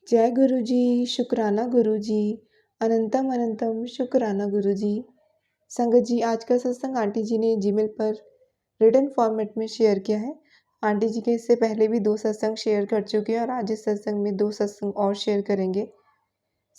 जय गुरु जी, शुक्राना गुरु जी, अनंतम अनंतम शुक्राना गुरु जी। संगत जी, आज का सत्संग आंटी जी ने जीमेल पर रिटन फॉर्मेट में शेयर किया है। आंटी जी के इससे पहले भी 2 सत्संग शेयर कर चुके हैं और आज इस सत्संग में 2 सत्संग और शेयर करेंगे।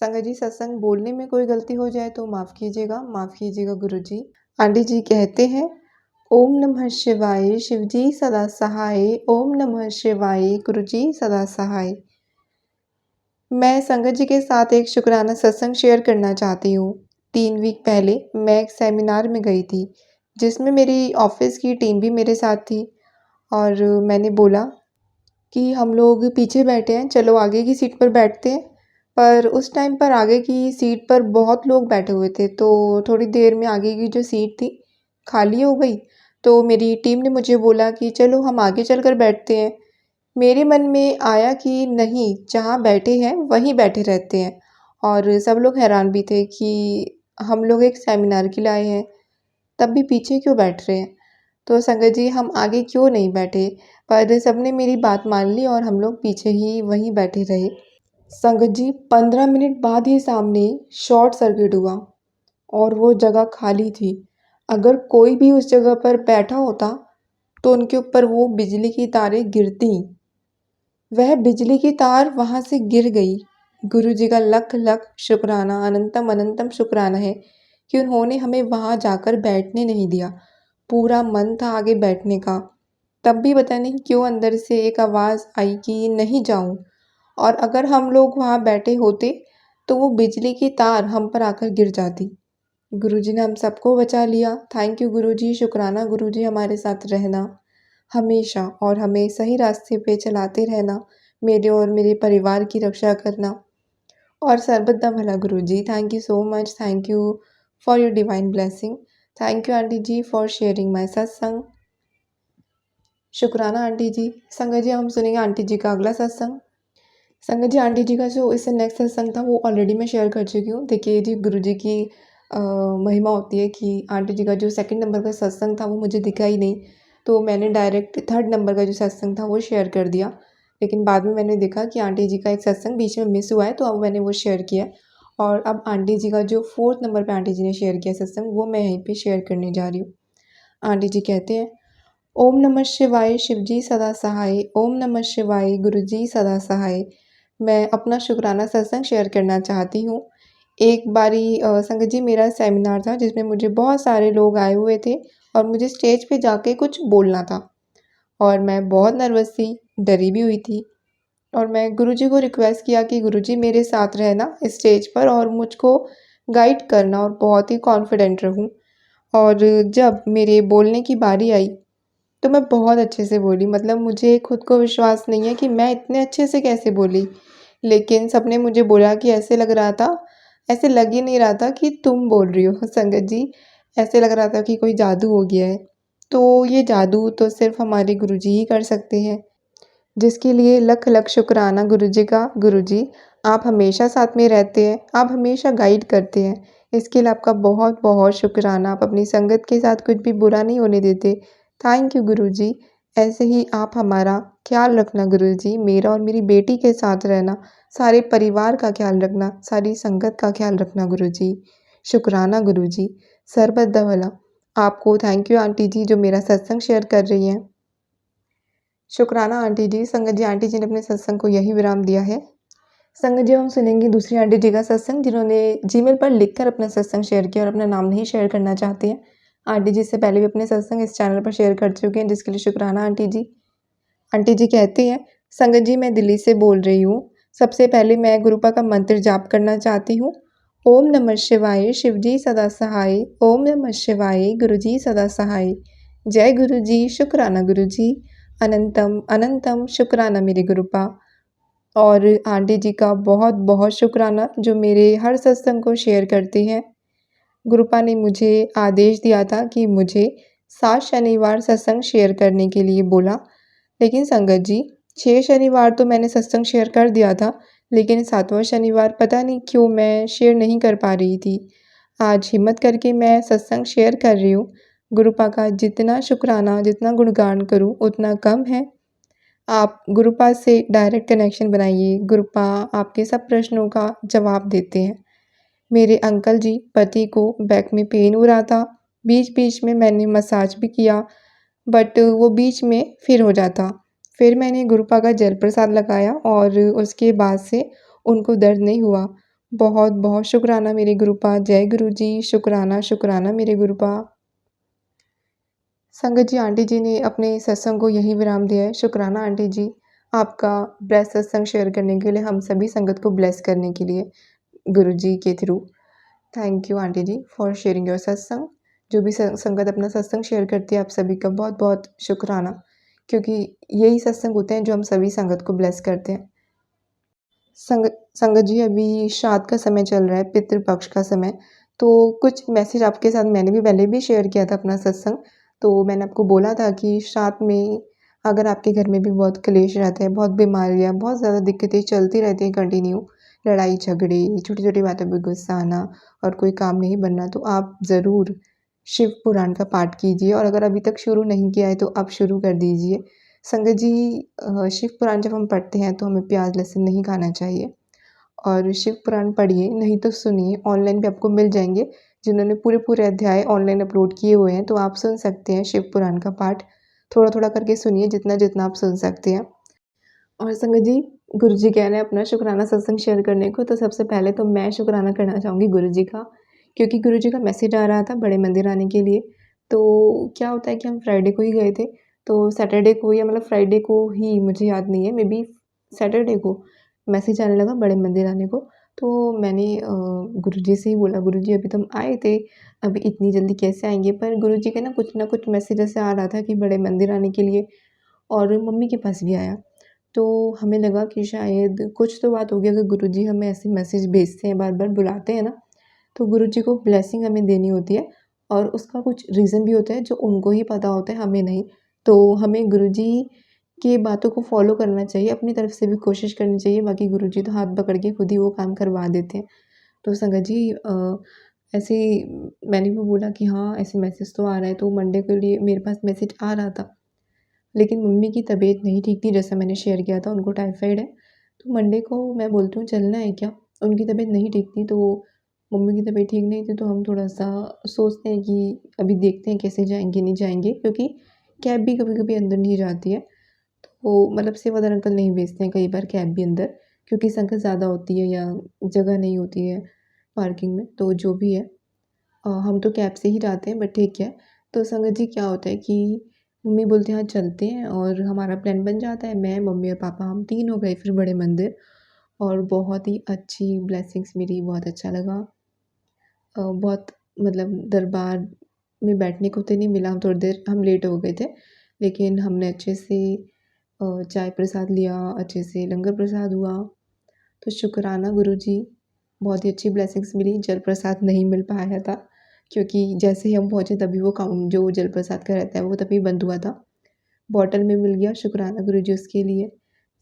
संगत जी, सत्संग बोलने में कोई गलती हो जाए तो माफ़ कीजिएगा गुरु जी। आंटी जी कहते हैं, ओम नमः शिवाय, शिव जी सदा सहाय, ओम नमः शिवाय, गुरु जी सदा सहाय। मैं संगत जी के साथ एक शुक्राना सत्संग शेयर करना चाहती हूँ। 3 वीक पहले मैं एक सेमिनार में गई थी, जिसमें मेरी ऑफ़िस की टीम भी मेरे साथ थी और मैंने बोला कि हम लोग पीछे बैठे हैं, चलो आगे की सीट पर बैठते हैं। पर उस टाइम पर आगे की सीट पर बहुत लोग बैठे हुए थे, तो थोड़ी देर में आगे की जो सीट थी, खाली हो गई। तो मेरी टीम ने मुझे बोला कि चलो हम आगे चलकर बैठते हैं। मेरे मन में आया कि नहीं, जहाँ बैठे हैं वहीं बैठे रहते हैं और सब लोग हैरान भी थे कि हम लोग एक सेमिनार के लिए आए हैं, तब भी पीछे क्यों बैठ रहे हैं। तो संगत जी, हम आगे क्यों नहीं बैठे, पर सबने मेरी बात मान ली और हम लोग पीछे ही वहीं बैठे रहे। संगत जी, 15 मिनट बाद ही सामने शॉर्ट सर्किट हुआ और वो जगह खाली थी। अगर कोई भी उस जगह पर बैठा होता तो उनके ऊपर वो बिजली की तारें गिरती। वह बिजली की तार वहाँ से गिर गई। गुरु जी का लख लख शुक्राना, अनंतम अनंतम शुक्राना है कि उन्होंने हमें वहाँ जाकर बैठने नहीं दिया। पूरा मन था आगे बैठने का, तब भी पता नहीं क्यों अंदर से एक आवाज़ आई कि नहीं जाऊँ। और अगर हम लोग वहाँ बैठे होते तो वो बिजली की तार हम पर आकर गिर जाती। गुरु जी ने हम सबको बचा लिया। थैंक यू गुरु जी, शुक्राना गुरु जी, हमारे साथ रहना हमेशा और हमें सही रास्ते पे चलाते रहना, मेरे और मेरे परिवार की रक्षा करना और सर्वदा भला guru ji. Thank you so much, thank you for your divine blessing. Thank you aunty ji for sharing my satsang. शुक्राना आंटी जी। संगत जी, हम सुनेंगे आंटी जी का अगला सत्संग। संगत जी, आंटी जी का जो इससे नेक्स्ट सत्संग था वो ऑलरेडी मैं शेयर कर चुकी हूँ। देखिए जी, गुरु जी की महिमा होती है कि आंटी जी का जो सेकंड नंबर का सत्संग था वो मुझे दिखा ही नहीं, तो मैंने डायरेक्ट थर्ड नंबर का जो सत्संग था वो शेयर कर दिया। लेकिन बाद में मैंने देखा कि आंटी जी का एक सत्संग बीच में मिस हुआ है, तो अब मैंने वो शेयर किया और अब आंटी जी का जो फोर्थ नंबर पर आंटी जी ने शेयर किया सत्संग वो मैं यहीं पर शेयर करने जा रही हूँ। आंटी जी कहते हैं, ओम नमः शिवाय, शिव जी सदा सहाय, ओम नमः शिवाय, गुरु जी सदा सहाय। मैं अपना शुक्राना सत्संग शेयर करना चाहती हूँ। एक बारी संगत जी, मेरा सेमिनार था जिसमें मुझे बहुत सारे लोग आए हुए थे और मुझे स्टेज पे जाके कुछ बोलना था और मैं बहुत नर्वस थी, डरी भी हुई थी और मैं गुरुजी को रिक्वेस्ट किया कि गुरुजी मेरे साथ रहना स्टेज पर और मुझको गाइड करना और बहुत ही कॉन्फिडेंट रहूँ। और जब मेरे बोलने की बारी आई तो मैं बहुत अच्छे से बोली, मतलब मुझे खुद को विश्वास नहीं है कि मैं इतने अच्छे से कैसे बोली। लेकिन सबने मुझे बोला कि ऐसे लग ही नहीं रहा था कि तुम बोल रही हो संगत जी, ऐसे लग रहा था कि कोई जादू हो गया है। तो ये जादू तो सिर्फ हमारे गुरुजी ही कर सकते हैं, जिसके लिए लख लख शुक्राना गुरुजी का। गुरुजी, आप हमेशा साथ में रहते हैं, आप हमेशा गाइड करते हैं, इसके लिए आपका बहुत बहुत शुक्राना। आप अपनी संगत के साथ कुछ भी बुरा नहीं होने देते। थैंक यू गुरुजी। ऐसे ही आप हमारा ख्याल रखना गुरुजी, मेरा और मेरी बेटी के साथ रहना, सारे परिवार का ख्याल रखना, सारी संगत का ख्याल रखना गुरुजी। शुक्राना गुरुजी, सर्वदा भला। आपको थैंक यू आंटी जी जो मेरा सत्संग शेयर कर रही हैं। शुक्राना आंटी जी। संगत जी, आंटी जी ने अपने सत्संग को यही विराम दिया है। संगत जी, हम सुनेंगे दूसरी आंटी जी का सत्संग, जिन्होंने जीमेल पर लिखकर अपना सत्संग शेयर किया और अपना नाम नहीं शेयर करना चाहते हैं। आंटी जी से पहले भी अपने सत्संग इस चैनल पर शेयर कर चुके हैं, जिसके लिए शुक्राना आंटी जी। आंटी जी कहती हैं, संगत जी मैं दिल्ली से बोल रही हूँ। सबसे पहले मैं गुरुपा का मंत्र जाप करना चाहती हूँ। ओम नमः शिवाय, शिव जी सदा सहाय, ओम नमः शिवाय, गुरु जी सदा सहाय। जय गुरु जी, शुक्राना गुरु जी, अनंतम अनंतम शुक्राना मेरे गुरुपा। और आंटी जी का बहुत बहुत शुक्राना जो मेरे हर सत्संग को शेयर करती हैं। गुरुपा ने मुझे आदेश दिया था कि मुझे 7 शनिवार सत्संग शेयर करने के लिए बोला। लेकिन संगत जी, 6 शनिवार तो मैंने सत्संग शेयर कर दिया था, लेकिन 7वां शनिवार पता नहीं क्यों मैं शेयर नहीं कर पा रही थी। आज हिम्मत करके मैं सत्संग शेयर कर रही हूँ। गुरुपा का जितना शुक्राना, जितना गुणगान करूँ उतना कम है। आप गुरुपा से डायरेक्ट कनेक्शन बनाइए। गुरुपा आपके सब प्रश्नों का जवाब देते हैं। मेरे अंकल जी पति को बैक में पेन हो रहा था। बीच-बीच में मैंने मसाज भी किया, बट वो बीच में फिर हो जाता। फिर मैंने गुरुपा का जल प्रसाद लगाया और उसके बाद से उनको दर्द नहीं हुआ। बहुत-बहुत शुक्राना मेरे गुरुपा। जय गुरुजी। शुक्राना, शुक्राना मेरे गुरुपा। संगत जी, आंटी जी ने अपने सत्संग को यहीं विराम दिया है। शुक्राना आंटी जी, आपका ब्लेस सत्संग शेयर करने के लिए, हम सभी संगत को ब्लेस करने के लिए गुरु जी के through. Thank you aunty ji for sharing your satsang. जो भी संगत अपना सत्संग शेयर करती है, आप सभी का बहुत-बहुत शुक्राना, क्योंकि यही सत्संग होते हैं जो हम सभी संगत को ब्लेस करते हैं। संगत जी, अभी श्राद्ध का समय चल रहा है, पितृ पक्ष का समय, तो कुछ मैसेज आपके साथ मैंने भी पहले भी शेयर किया था अपना सत्संग। तो मैंने आपको बोला था कि श्राद्ध में अगर आपके घर में भी बहुत क्लेश रहता है, बहुत बीमारियाँ, बहुत ज़्यादा दिक्कतें चलती रहती हैं कंटिन्यू, लड़ाई झगड़े, छोटी-छोटी बातों पे गुस्सा आना और कोई काम नहीं बनना, तो आप ज़रूर शिव पुराण का पाठ कीजिए और अगर अभी तक शुरू नहीं किया है, तो आप शुरू कर दीजिए। संगत जी, शिव पुराण जब हम पढ़ते हैं, तो हमें प्याज़ लहसुन नहीं खाना चाहिए और शिव पुराण पढ़िए, नहीं तो सुनिए, ऑनलाइन भी आपको मिल जाएँगे। जिन्होंने पूरे-पूरे अध्याय ऑनलाइन अपलोड किए हुए हैं, तो आप सुन सकते हैं शिव पुराण का पाठ। थोड़ा-थोड़ा करके सुनिए, जितना-जितना आप सुन सकते हैं। और संगत जी, गुरुजी कह रहे हैं अपना शुक्राना सत्संग शेयर करने को, तो सबसे पहले तो मैं शुक्राना करना चाहूँगी गुरुजी का, क्योंकि गुरुजी का मैसेज आ रहा था बड़े मंदिर आने के लिए। तो क्या होता है कि हम फ्राइडे को ही गए थे, तो सैटरडे को या मतलब फ्राइडे को ही, मुझे याद नहीं है, मे बी सैटरडे को मैसेज आने लगा बड़े मंदिर आने को। तो मैंने गुरुजी से ही बोला, गुरुजी अभी तो हम आए थे, अभी इतनी जल्दी कैसे आएँगे? पर गुरुजी का ना कुछ मैसेज ऐसे आ रहा था कि बड़े मंदिर आने के लिए, और मम्मी के पास भी आया। तो हमें लगा कि शायद कुछ तो बात होगी, अगर गुरुजी हमें ऐसे मैसेज भेजते हैं, बार-बार बुलाते हैं ना, तो गुरुजी को ब्लेसिंग हमें देनी होती है और उसका कुछ रीज़न भी होता है जो उनको ही पता होता है, हमें नहीं। तो हमें गुरुजी की बातों को फ़ॉलो करना चाहिए, अपनी तरफ से भी कोशिश करनी चाहिए, बाकी गुरुजी तो हाथ पकड़ के खुद ही वो काम करवा देते हैं। तो संगत जी, ऐसे ही मैंने भी बोला कि हाँ, ऐसे मैसेज तो आ रहा है, तो मंडे के लिए मेरे पास मैसेज आ रहा था। लेकिन मम्मी की तबीयत नहीं ठीक थी, जैसा मैंने शेयर किया था, उनको टाइफाइड है। तो मंडे को मैं बोलती हूँ चलना है क्या? उनकी तबीयत नहीं ठीक थी, तो मम्मी की तबीयत ठीक नहीं थी, तो हम थोड़ा-सा सोचते हैं कि अभी देखते हैं कैसे जाएँगे, नहीं जाएँगे, क्योंकि कैब भी कभी-कभी अंदर नहीं जाती है। तो मतलब सेवादार अंकल नहीं भेजते हैं कई बार कैब भी अंदर, क्योंकि संगत ज़्यादा होती है या जगह नहीं होती है पार्किंग में, तो जो भी है, हम तो कैब से ही जाते हैं, बट ठीक है। तो संगत जी, क्या होता है कि मम्मी बोलती हैं हाँ चलते हैं, और हमारा प्लान बन जाता है, मैं, मम्मी और पापा, हम 3 हो गए फिर बड़े मंदिर, और बहुत ही अच्छी ब्लेसिंग्स मिली, बहुत अच्छा लगा। बहुत मतलब दरबार में बैठने को तो नहीं मिला, हम थोड़ी देर हम लेट हो गए थे, लेकिन हमने अच्छे से चाय प्रसाद लिया, अच्छे से लंगर प्रसाद हुआ। तो शुक्राना गुरुजी, बहुत ही अच्छी ब्लेसिंग्स मिली। जल प्रसाद नहीं मिल पाया था, क्योंकि जैसे ही हम पहुँचे तभी वो जो जल प्रसाद का रहता है वो तभी बंद हुआ था। बॉटल में मिल गया, शुक्राना गुरुजी उसके लिए।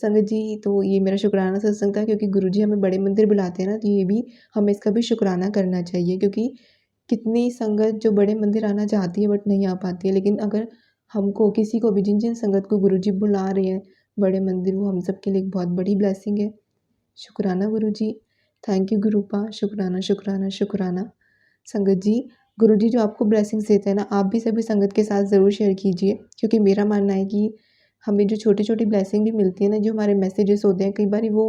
संगत जी, तो ये मेरा शुक्राना सत्संग था, क्योंकि गुरुजी हमें बड़े मंदिर बुलाते हैं ना, तो ये भी हमें इसका भी शुक्राना करना चाहिए, क्योंकि कितनी संगत जो बड़े मंदिर आना चाहती है बट नहीं आ पाती है। लेकिन अगर हमको किसी को भी, जिन-जिन संगत को गुरुजी बुला रहे हैं बड़े मंदिर, वो हम सब के लिए एक बहुत बड़ी ब्लेसिंग है। शुक्राना गुरुजी, थैंक यू गुरुपा, शुक्राना, शुक्राना, शुक्राना। संगत जी, गुरुजी जो आपको ब्लेसिंग्स देते हैं ना, आप भी सभी संगत के साथ ज़रूर शेयर कीजिए, क्योंकि मेरा मानना है कि हमें जो छोटी-छोटी ब्लेसिंग भी मिलती है ना, जो हमारे मैसेजेस होते हैं, कई बारी वो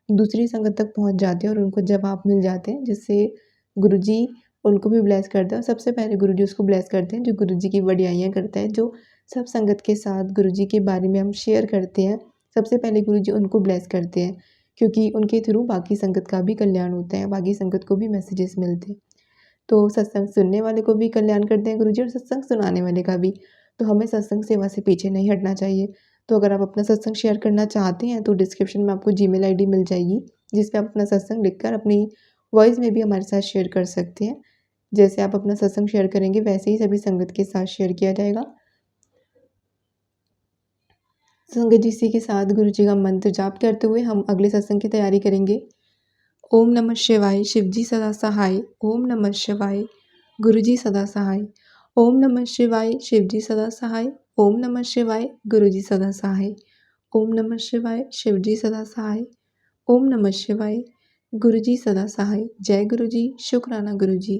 दूसरी संगत तक पहुँच जाते हैं और उनको जवाब मिल जाते हैं, जिससे गुरुजी उनको भी ब्लेस करते हैं, और सबसे पहले गुरुजी उसको ब्लेस करते हैं जो गुरुजी की बढ़ियाइयाँ करता है, जो सब संगत के साथ गुरुजी के बारे में हम शेयर करते हैं, सबसे पहले गुरुजी उनको ब्लेस करते हैं, क्योंकि उनके थ्रू बाकी संगत का भी कल्याण होता है, बाकी संगत को भी मैसेजेस मिलते हैं। तो सत्संग सुनने वाले को भी कल्याण करते हैं गुरुजी, और सत्संग सुनाने वाले का भी। तो हमें सत्संग सेवा से पीछे नहीं हटना चाहिए। तो अगर आप अपना सत्संग शेयर करना चाहते हैं, तो डिस्क्रिप्शन में आपको जीमेल आईडी मिल जाएगी, जिस पे आप अपना सत्संग लिखकर अपनी वॉइस में भी हमारे साथ शेयर कर सकते हैं। जैसे आप अपना सत्संग शेयर करेंगे, वैसे ही सभी संगत के साथ शेयर किया जाएगा। संगत जी, इसी के साथ गुरुजी का मंत्र जाप करते हुए हम अगले सत्संग की तैयारी करेंगे। ओम नमः शिवाय, शिवजी सदा सहाय। ओम नमः शिवाय, गुरुजी सदा सहाय। ओम नमः शिवाय, शिवजी सदा सहाय। ओम नमः शिवाय, गुरुजी सदा सहाय। ओम नमः शिवाय, शिवजी सदा सहाय। ओम नमः शिवाय, गुरुजी सदा सहाय। जय गुरुजी, शुक्राना गुरुजी।